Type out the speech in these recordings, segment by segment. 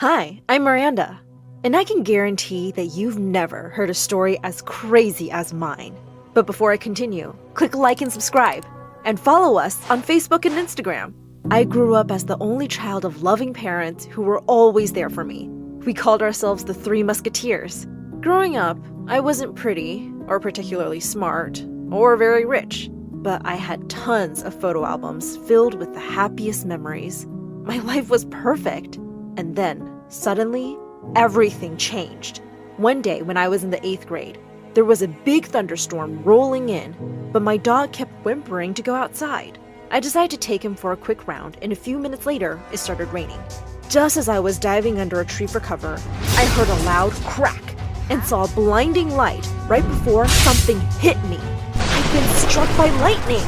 Hi, I'm Miranda, and I can guarantee that you've never heard a story as crazy as mine. But before I continue, click like and subscribe, and follow us on Facebook and Instagram. I grew up as the only child of loving parents who were always there for me. We called ourselves the Three Musketeers. Growing up, I wasn't pretty, or particularly smart, or very rich, but I had tons of photo albums filled with the happiest memories. My life was perfect. And then, suddenly, everything changed. One day when I was in the 8th grade, there was a big thunderstorm rolling in, but my dog kept whimpering to go outside. I decided to take him for a quick round, and a few minutes later, it started raining. Just as I was diving under a tree for cover, I heard a loud crack and saw a blinding light right before something hit me. I'd been struck by lightning.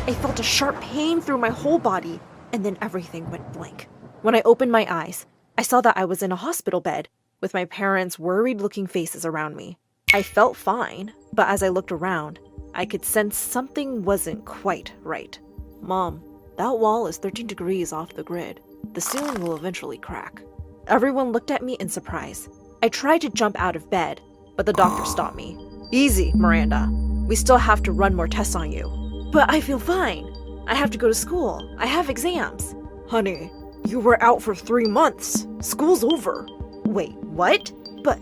I felt a sharp pain through my whole body, and then everything went blank. When I opened my eyes, I saw that I was in a hospital bed with my parents' worried-looking faces around me. I felt fine, but as I looked around, I could sense something wasn't quite right. Mom, that wall is 13 degrees off the grid. The ceiling will eventually crack. Everyone looked at me in surprise. I tried to jump out of bed, but the doctor stopped me. Easy, Miranda. We still have to run more tests on you. But I feel fine. I have to go to school. I have exams. Honey, you were out for 3 months. School's over. Wait, what? But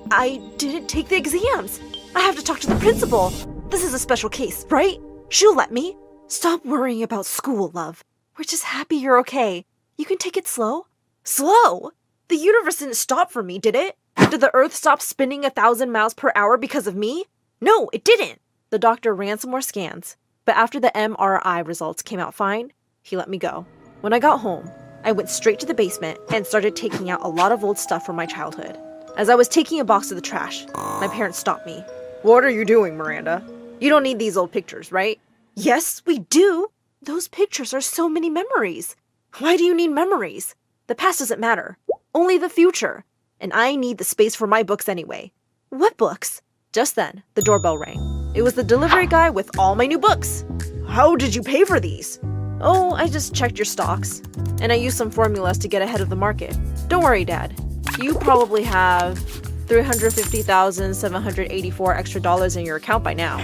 I didn't take the exams. I have to talk to the principal. This is a special case, right? She'll let me. Stop worrying about school, love. We're just happy you're okay. You can take it slow. Slow? The universe didn't stop for me, did it? Did the earth stop spinning 1,000 miles per hour because of me? No, it didn't. The doctor ran some more scans, but after the MRI results came out fine, he let me go. When I got home, I went straight to the basement and started taking out a lot of old stuff from my childhood. As I was taking a box to the trash, my parents stopped me. What are you doing, Miranda? You don't need these old pictures, right? Yes, we do. Those pictures are so many memories. Why do you need memories? The past doesn't matter. Only the future. And I need the space for my books anyway. What books? Just then, the doorbell rang. It was the delivery guy with all my new books. How did you pay for these? Oh, I just checked your stocks. And I used some formulas to get ahead of the market. Don't worry, Dad. You probably have $350,784 extra dollars in your account by now.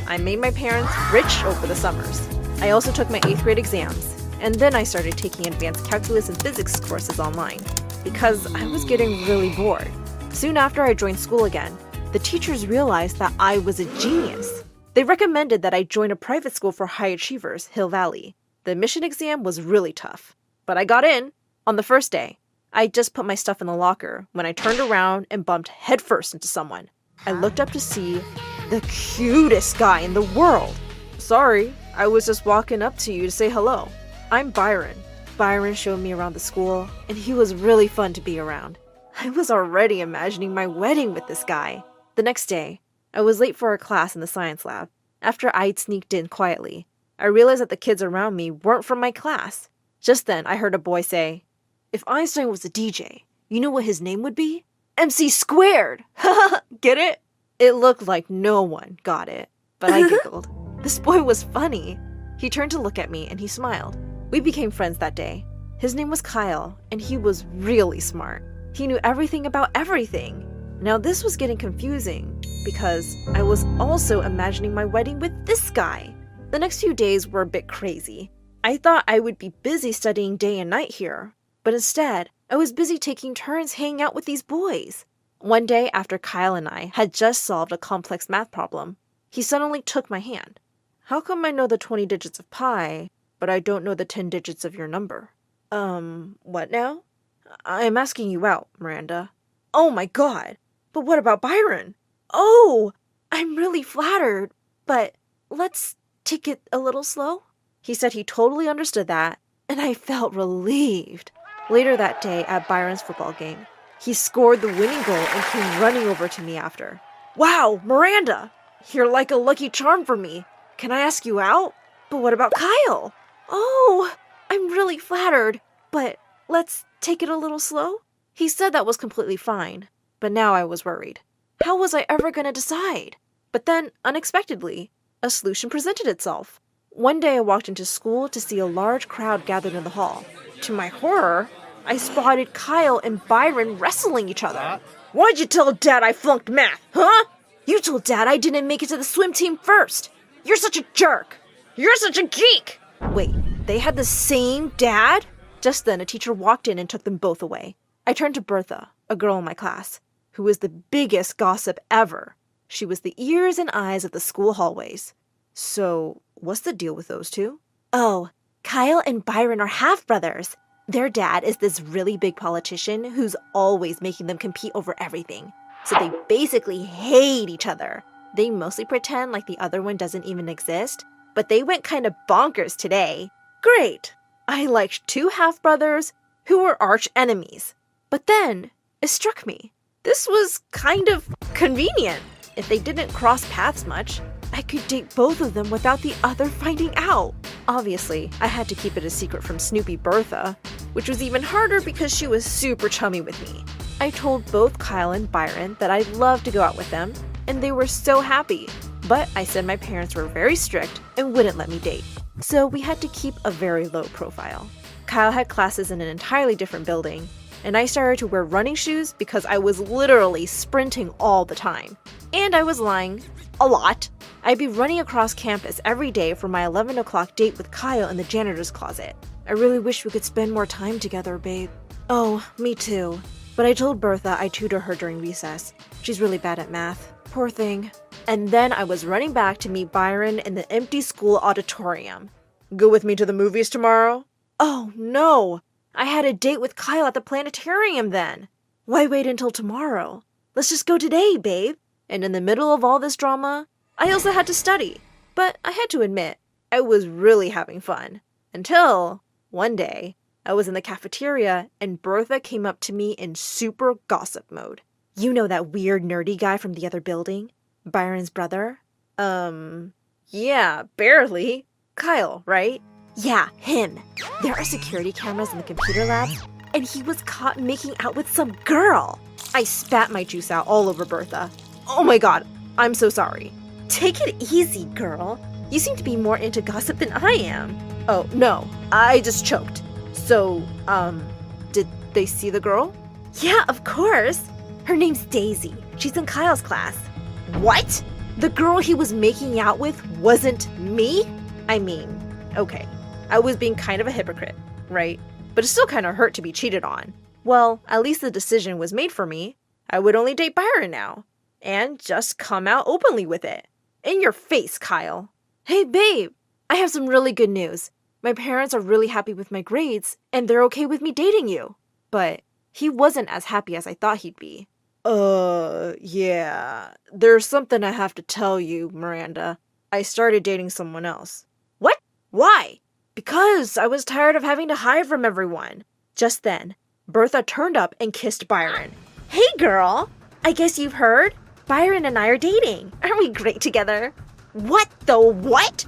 I made my parents rich over the summers. I also took my 8th grade exams. And then I started taking advanced calculus and physics courses online because I was getting really bored. Soon after I joined school again, the teachers realized that I was a genius. They recommended that I join a private school for high achievers, Hill Valley. The admission exam was really tough, but I got in. On the first day, I just put my stuff in the locker when I turned around and bumped headfirst into someone. I looked up to see the cutest guy in the world. Sorry, I was just walking up to you to say hello. I'm Byron. Byron showed me around the school, and he was really fun to be around. I was already imagining my wedding with this guy. The next day, I was late for a class in the science lab. After I'd sneaked in quietly, I realized that the kids around me weren't from my class. Just then, I heard a boy say, "If Einstein was a DJ, you know what his name would be? MC squared!" Get it? It looked like no one got it, but I giggled. This boy was funny. He turned to look at me and he smiled. We became friends that day. His name was Kyle, and he was really smart. He knew everything about everything. Now this was getting confusing because I was also imagining my wedding with this guy. The next few days were a bit crazy. I thought I would be busy studying day and night here, but instead, I was busy taking turns hanging out with these boys. One day after Kyle and I had just solved a complex math problem, he suddenly took my hand. How come I know the 20 digits of pi, but I don't know the 10 digits of your number? What now? I'm asking you out, Miranda. Oh my god! But what about Byron? Oh! I'm really flattered, but let's take it a little slow. He said he totally understood that, and I felt relieved. Later that day at Byron's football game, he scored the winning goal and came running over to me after. Wow, Miranda! You're like a lucky charm for me. Can I ask you out? But what about Kyle? Oh, I'm really flattered, but let's take it a little slow. He said that was completely fine, but now I was worried. How was I ever going to decide? But then, unexpectedly, a solution presented itself. One day I walked into school to see a large crowd gathered in the hall. To my horror, I spotted Kyle and Byron wrestling each other. Why'd you tell Dad I flunked math, huh? You told Dad I didn't make it to the swim team first. You're such a jerk. You're such a geek. Wait, they had the same dad? Just then, a teacher walked in and took them both away. I turned to Bertha, a girl in my class, who was the biggest gossip ever. She was the ears and eyes of the school hallways. So, what's the deal with those two? Oh, Kyle and Byron are half-brothers. Their dad is this really big politician who's always making them compete over everything. So they basically hate each other. They mostly pretend like the other one doesn't even exist, but they went kind of bonkers today. Great! I liked two half-brothers who were arch enemies. But then, it struck me. This was kind of convenient. If they didn't cross paths much, I could date both of them without the other finding out. Obviously, I had to keep it a secret from Snoopy Bertha, which was even harder because she was super chummy with me. I told both Kyle and Byron that I'd love to go out with them, and they were so happy. But I said my parents were very strict and wouldn't let me date. So we had to keep a very low profile. Kyle had classes in an entirely different building, and I started to wear running shoes because I was literally sprinting all the time. And I was lying. A lot. I'd be running across campus every day for my 11 o'clock date with Kyle in the janitor's closet. I really wish we could spend more time together, babe. Oh, me too. But I told Bertha I'd tutor her during recess. She's really bad at math. Poor thing. And then I was running back to meet Byron in the empty school auditorium. Go with me to the movies tomorrow? Oh, no. I had a date with Kyle at the planetarium then. Why wait until tomorrow? Let's just go today, babe. And in the middle of all this drama, I also had to study. But I had to admit, I was really having fun. Until, one day, I was in the cafeteria and Bertha came up to me in super gossip mode. You know that weird nerdy guy from the other building? Byron's brother? Yeah, barely. Kyle, right? Yeah, him. There are security cameras in the computer lab, and he was caught making out with some girl. I spat my juice out all over Bertha. Oh my god, I'm so sorry. Take it easy, girl. You seem to be more into gossip than I am. Oh, no, I just choked. So, did they see the girl? Yeah, of course. Her name's Daisy. She's in Kyle's class. What? The girl he was making out with wasn't me? I mean, okay, I was being kind of a hypocrite, right? But it still kind of hurt to be cheated on. Well, at least the decision was made for me. I would only date Byron now. And just come out openly with it. In your face, Kyle. Hey, babe, I have some really good news. My parents are really happy with my grades, and they're okay with me dating you. But he wasn't as happy as I thought he'd be. Yeah. There's something I have to tell you, Miranda. I started dating someone else. What? Why? Because I was tired of having to hide from everyone. Just then, Bertha turned up and kissed Byron. Hey, girl. I guess you've heard? Byron and I are dating. Aren't we great together? What the what?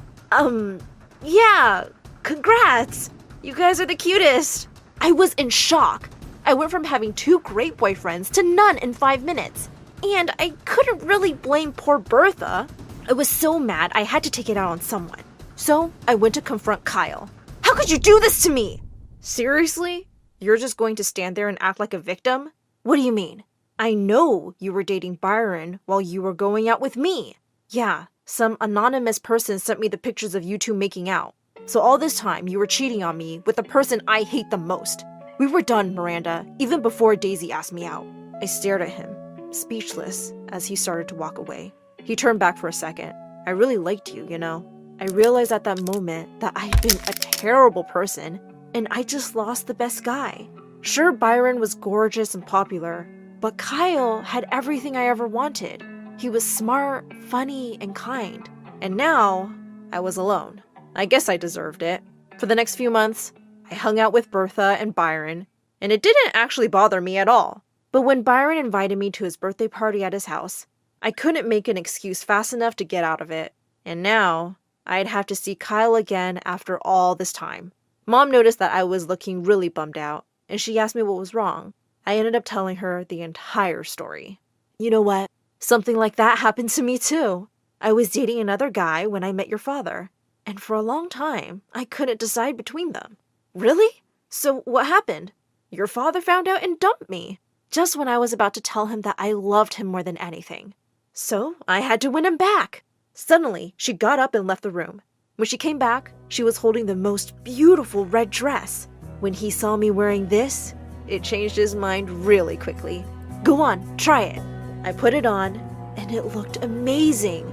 Yeah. Congrats. You guys are the cutest. I was in shock. I went from having two great boyfriends to none in 5 minutes. And I couldn't really blame poor Bertha. I was so mad I had to take it out on someone. So I went to confront Kyle. How could you do this to me? Seriously? You're just going to stand there and act like a victim? What do you mean? I know you were dating Byron while you were going out with me. Yeah, some anonymous person sent me the pictures of you two making out. So all this time you were cheating on me with the person I hate the most. We were done, Miranda, even before Daisy asked me out. I stared at him, speechless, as he started to walk away. He turned back for a second. I really liked you, you know. I realized at that moment that I had been a terrible person, and I just lost the best guy. Sure, Byron was gorgeous and popular, but Kyle had everything I ever wanted. He was smart, funny, and kind. And now, I was alone. I guess I deserved it. For the next few months, I hung out with Bertha and Byron, and it didn't actually bother me at all. But when Byron invited me to his birthday party at his house, I couldn't make an excuse fast enough to get out of it. And now, I'd have to see Kyle again after all this time. Mom noticed that I was looking really bummed out, and she asked me what was wrong. I ended up telling her the entire story. You know what? Something like that happened to me too. I was dating another guy when I met your father, and for a long time, I couldn't decide between them. Really? So what happened? Your father found out and dumped me, just when I was about to tell him that I loved him more than anything. So I had to win him back. Suddenly, she got up and left the room. When she came back, she was holding the most beautiful red dress. When he saw me wearing this, it changed his mind really quickly. Go on, try it. I put it on, and it looked amazing.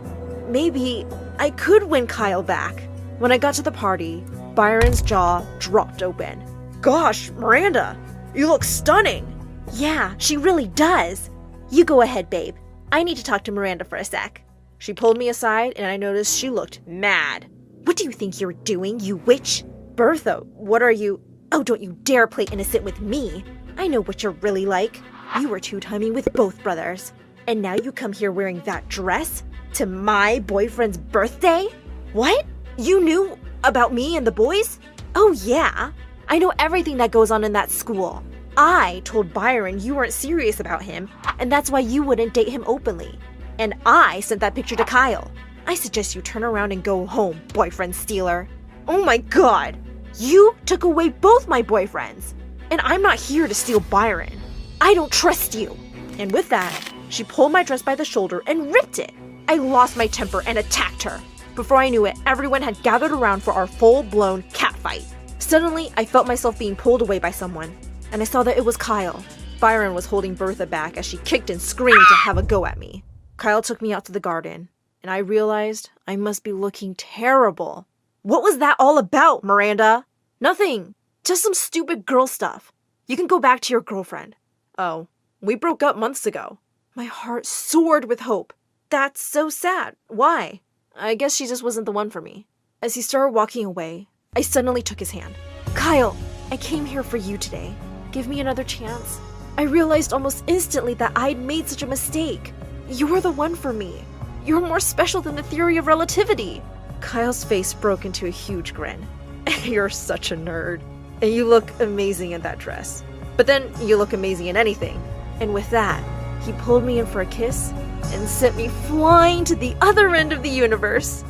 Maybe I could win Kyle back. When I got to the party, Byron's jaw dropped open. Gosh, Miranda, you look stunning. Yeah, she really does. You go ahead, babe. I need to talk to Miranda for a sec. She pulled me aside, and I noticed she looked mad. What do you think you're doing, you witch? Bertha, what are you? Oh, don't you dare play innocent with me. I know what you're really like. You were two-timing with both brothers. And now you come here wearing that dress to my boyfriend's birthday? What? You knew about me and the boys? Oh, yeah. I know everything that goes on in that school. I told Byron you weren't serious about him, and that's why you wouldn't date him openly. And I sent that picture to Kyle. I suggest you turn around and go home, boyfriend stealer. Oh my god! You took away both my boyfriends! And I'm not here to steal Byron. I don't trust you! And with that, she pulled my dress by the shoulder and ripped it. I lost my temper and attacked her. Before I knew it, everyone had gathered around for our full-blown catfight. Suddenly, I felt myself being pulled away by someone, and I saw that it was Kyle. Byron was holding Bertha back as she kicked and screamed to have a go at me. Kyle took me out to the garden, and I realized I must be looking terrible. What was that all about, Miranda? Nothing. Just some stupid girl stuff. You can go back to your girlfriend. Oh, we broke up months ago. My heart soared with hope. That's so sad. Why? I guess she just wasn't the one for me. As he started walking away, I suddenly took his hand. Kyle, I came here for you today. Give me another chance. I realized almost instantly that I'd made such a mistake. You're the one for me. You're more special than the theory of relativity. Kyle's face broke into a huge grin. You're such a nerd. And you look amazing in that dress. But then you look amazing in anything. And with that, he pulled me in for a kiss and sent me flying to the other end of the universe.